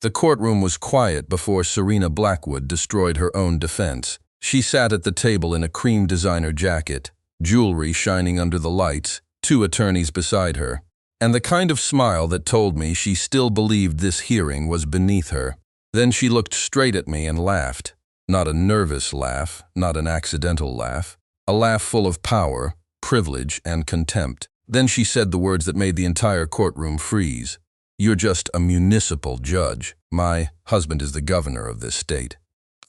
The courtroom was quiet before Serena Blackwood destroyed her own defense. She sat at the table in a cream designer jacket, jewelry shining under the lights, two attorneys beside her, and the kind of smile that told me she still believed this hearing was beneath her. Then she looked straight at me and laughed. Not a nervous laugh, not an accidental laugh, a laugh full of power, privilege, and contempt. Then she said the words that made the entire courtroom freeze. "You're just a municipal judge. My husband is the governor of this state."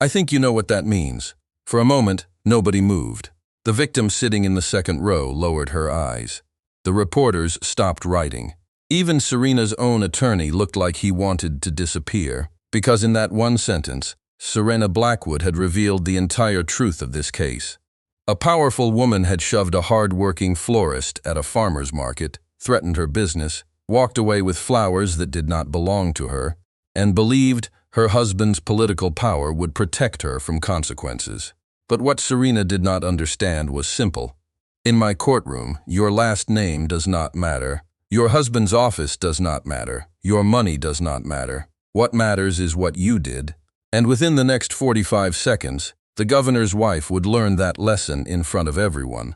I think you know what that means. For a moment, nobody moved. The victim sitting in the second row lowered her eyes. The reporters stopped writing. Even Serena's own attorney looked like he wanted to disappear, because in that one sentence, Serena Blackwood had revealed the entire truth of this case. A powerful woman had shoved a hard-working florist at a farmer's market, threatened her business, walked away with flowers that did not belong to her, and believed her husband's political power would protect her from consequences. But what Serena did not understand was simple. In my courtroom, your last name does not matter. Your husband's office does not matter. Your money does not matter. What matters is what you did. And within the next 45 seconds, the governor's wife would learn that lesson in front of everyone.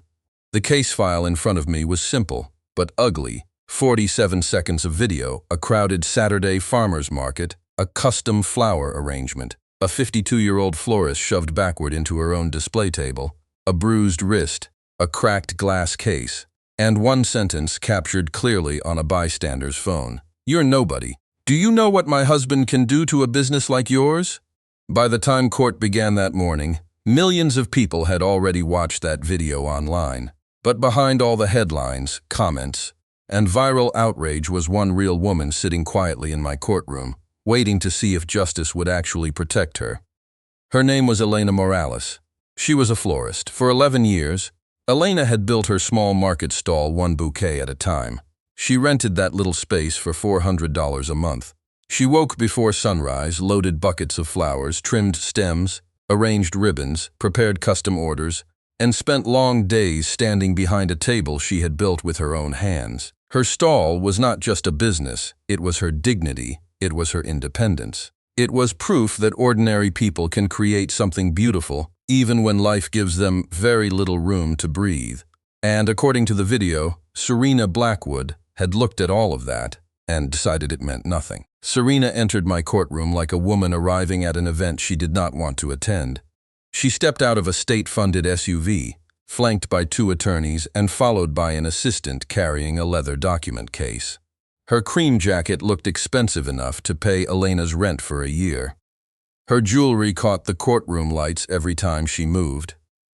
The case file in front of me was simple, but ugly. 47 seconds of video, a crowded Saturday farmer's market, a custom flower arrangement, a 52-year-old florist shoved backward into her own display table, a bruised wrist, a cracked glass case, and one sentence captured clearly on a bystander's phone. "You're nobody. Do you know what my husband can do to a business like yours?" By the time court began that morning, millions of people had already watched that video online. But behind all the headlines, comments, and viral outrage was one real woman sitting quietly in my courtroom, waiting to see if justice would actually protect her. Her name was Elena Morales. She was a florist. For 11 years, Elena had built her small market stall one bouquet at a time. She rented that little space for $400 a month. She woke before sunrise, loaded buckets of flowers, trimmed stems, arranged ribbons, prepared custom orders, and spent long days standing behind a table she had built with her own hands. Her stall was not just a business, it was her dignity. It was her independence. It was proof that ordinary people can create something beautiful, even when life gives them very little room to breathe. And according to the video, Serena Blackwood had looked at all of that and decided it meant nothing. Serena entered my courtroom like a woman arriving at an event she did not want to attend. She stepped out of a state-funded SUV, flanked by two attorneys and followed by an assistant carrying a leather document case. Her cream jacket looked expensive enough to pay Elena's rent for a year. Her jewelry caught the courtroom lights every time she moved.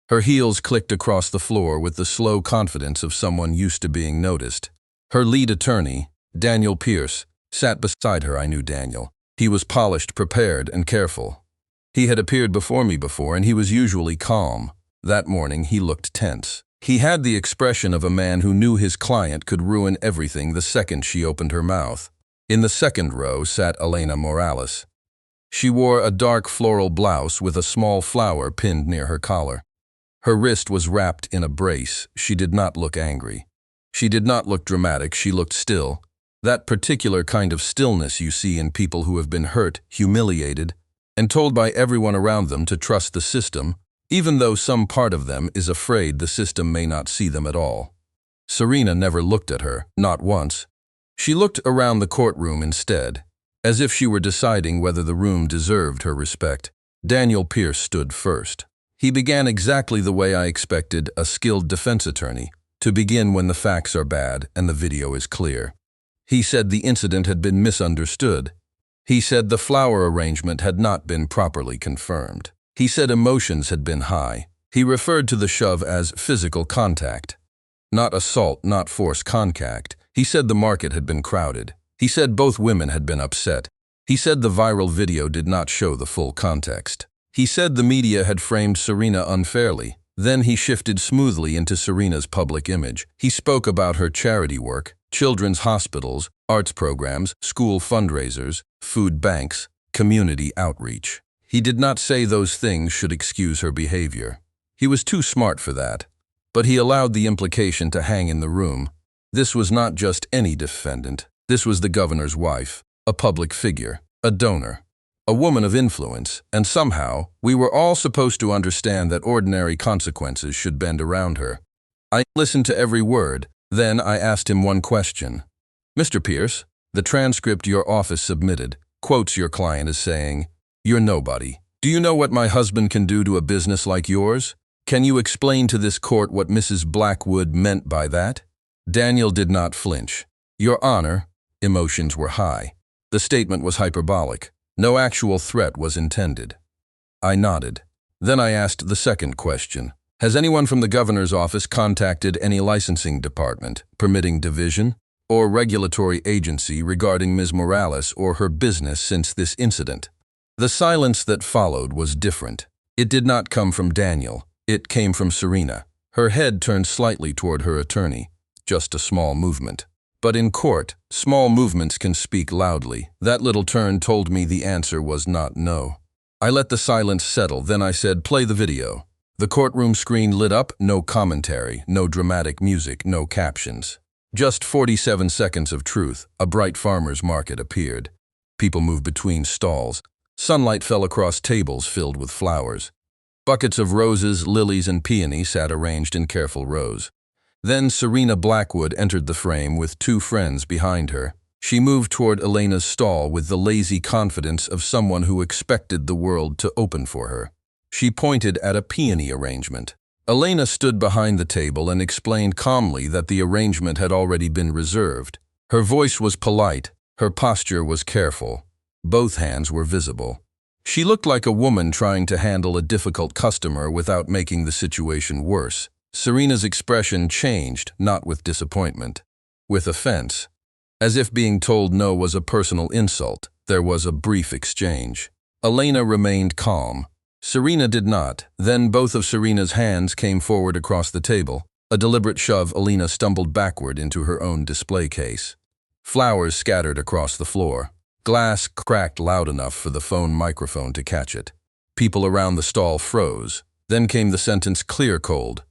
Her heels clicked across the floor with the slow confidence of someone used to being noticed. Her lead attorney, Daniel Pierce, sat beside her. I knew Daniel. He was polished, prepared, and careful. He had appeared before me before, and he was usually calm. That morning, he looked tense. He had the expression of a man who knew his client could ruin everything the second she opened her mouth. In the second row sat Elena Morales. She wore a dark floral blouse with a small flower pinned near her collar. Her wrist was wrapped in a brace. She did not look angry. She did not look dramatic. She looked still. That particular kind of stillness you see in people who have been hurt, humiliated, and told by everyone around them to trust the system, even though some part of them is afraid the system may not see them at all. Serena never looked at her, not once. She looked around the courtroom instead, as if she were deciding whether the room deserved her respect. Daniel Pierce stood first. He began exactly the way I expected a skilled defense attorney, to begin when the facts are bad and the video is clear. He said the incident had been misunderstood. He said the flower arrangement had not been properly confirmed. He said emotions had been high. He referred to the shove as physical contact. Not assault, not forced contact. He said the market had been crowded. He said both women had been upset. He said the viral video did not show the full context. He said the media had framed Serena unfairly. Then he shifted smoothly into Serena's public image. He spoke about her charity work, children's hospitals, arts programs, school fundraisers, food banks, community outreach. He did not say those things should excuse her behavior. He was too smart for that. But he allowed the implication to hang in the room. This was not just any defendant. This was the governor's wife, a public figure, a donor, a woman of influence, and somehow we were all supposed to understand that ordinary consequences should bend around her. I listened to every word, then I asked him one question. Mr. Pierce, the transcript your office submitted quotes your client as saying, "You're nobody. Do you know what my husband can do to a business like yours? Can you explain to this court what Mrs. Blackwood meant by that?" Daniel did not flinch. "Your Honor," emotions were high. The statement was hyperbolic. No actual threat was intended. I nodded. Then I asked the second question. Has anyone from the governor's office contacted any licensing department, permitting division, or regulatory agency regarding Ms. Morales or her business since this incident? The silence that followed was different. It did not come from Daniel. It came from Serena. Her head turned slightly toward her attorney. Just a small movement. But in court, small movements can speak loudly. That little turn told me the answer was not no. I let the silence settle, then I said, "Play the video." The courtroom screen lit up, no commentary, no dramatic music, no captions. Just 47 seconds of truth. A bright farmer's market appeared. People moved between stalls. Sunlight fell across tables filled with flowers. Buckets of roses, lilies, and peony sat arranged in careful rows. Then Serena Blackwood entered the frame with two friends behind her. She moved toward Elena's stall with the lazy confidence of someone who expected the world to open for her. She pointed at a peony arrangement. Elena stood behind the table and explained calmly that the arrangement had already been reserved. Her voice was polite, her posture was careful. Both hands were visible. She looked like a woman trying to handle a difficult customer without making the situation worse. Serena's expression changed, not with disappointment, with offense. As if being told no was a personal insult, there was a brief exchange. Elena remained calm. Serena did not. Then both of Serena's hands came forward across the table. A deliberate shove, Elena stumbled backward into her own display case. Flowers scattered across the floor. Glass cracked loud enough for the phone microphone to catch it. People around the stall froze. Then came the sentence, clear cold.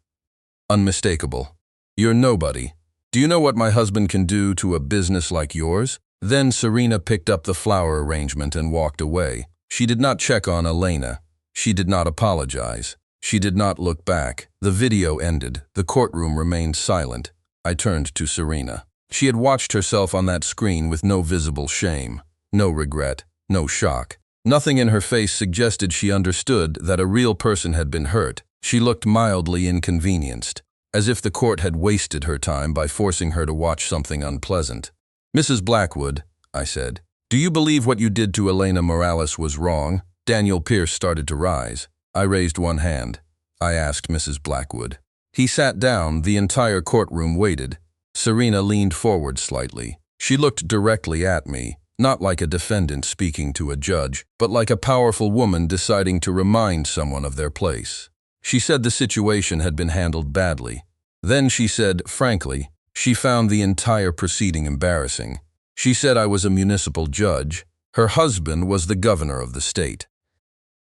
Unmistakable. "You're nobody. Do you know what my husband can do to a business like yours?" Then Serena picked up the flower arrangement and walked away. She did not check on Elena. She did not apologize. She did not look back. The video ended. The courtroom remained silent. I turned to Serena. She had watched herself on that screen with no visible shame, no regret, no shock. Nothing in her face suggested she understood that a real person had been hurt. She looked mildly inconvenienced, as if the court had wasted her time by forcing her to watch something unpleasant. "Mrs. Blackwood," I said, "do you believe what you did to Elena Morales was wrong?" Daniel Pierce started to rise. I raised one hand. I asked Mrs. Blackwood. He sat down. The entire courtroom waited. Serena leaned forward slightly. She looked directly at me, not like a defendant speaking to a judge, but like a powerful woman deciding to remind someone of their place. She said the situation had been handled badly. Then she said, frankly, she found the entire proceeding embarrassing. She said I was a municipal judge. Her husband was the governor of the state.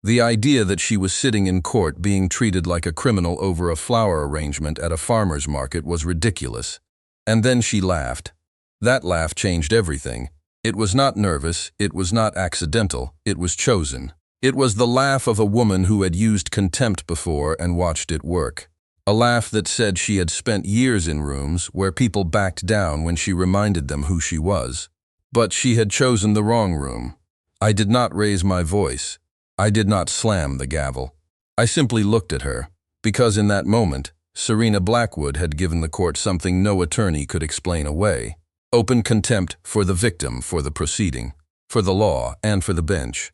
The idea that she was sitting in court being treated like a criminal over a flower arrangement at a farmer's market was ridiculous. And then she laughed. That laugh changed everything. It was not nervous, it was not accidental, it was chosen. It was the laugh of a woman who had used contempt before and watched it work. A laugh that said she had spent years in rooms where people backed down when she reminded them who she was. But she had chosen the wrong room. I did not raise my voice. I did not slam the gavel. I simply looked at her, because in that moment, Serena Blackwood had given the court something no attorney could explain away. Open contempt for the victim, for the proceeding, for the law, and for the bench.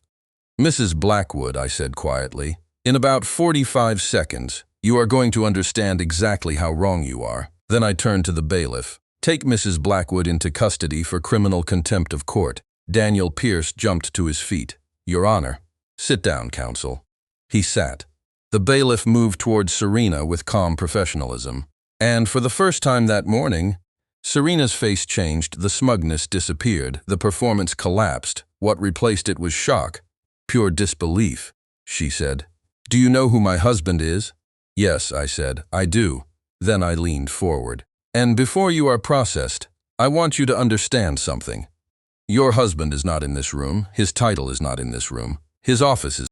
"Mrs. Blackwood," I said quietly, "in about 45 seconds, you are going to understand exactly how wrong you are." Then I turned to the bailiff. "Take Mrs. Blackwood into custody for criminal contempt of court." Daniel Pierce jumped to his feet. "Your Honor." "Sit down, counsel." He sat. The bailiff moved toward Serena with calm professionalism. And for the first time that morning, Serena's face changed, the smugness disappeared, the performance collapsed. What replaced it was shock. "Pure disbelief," she said. "Do you know who my husband is?" "Yes," I said, "I do." Then I leaned forward. "And before you are processed, I want you to understand something. Your husband is not in this room. His title is not in this room. His office is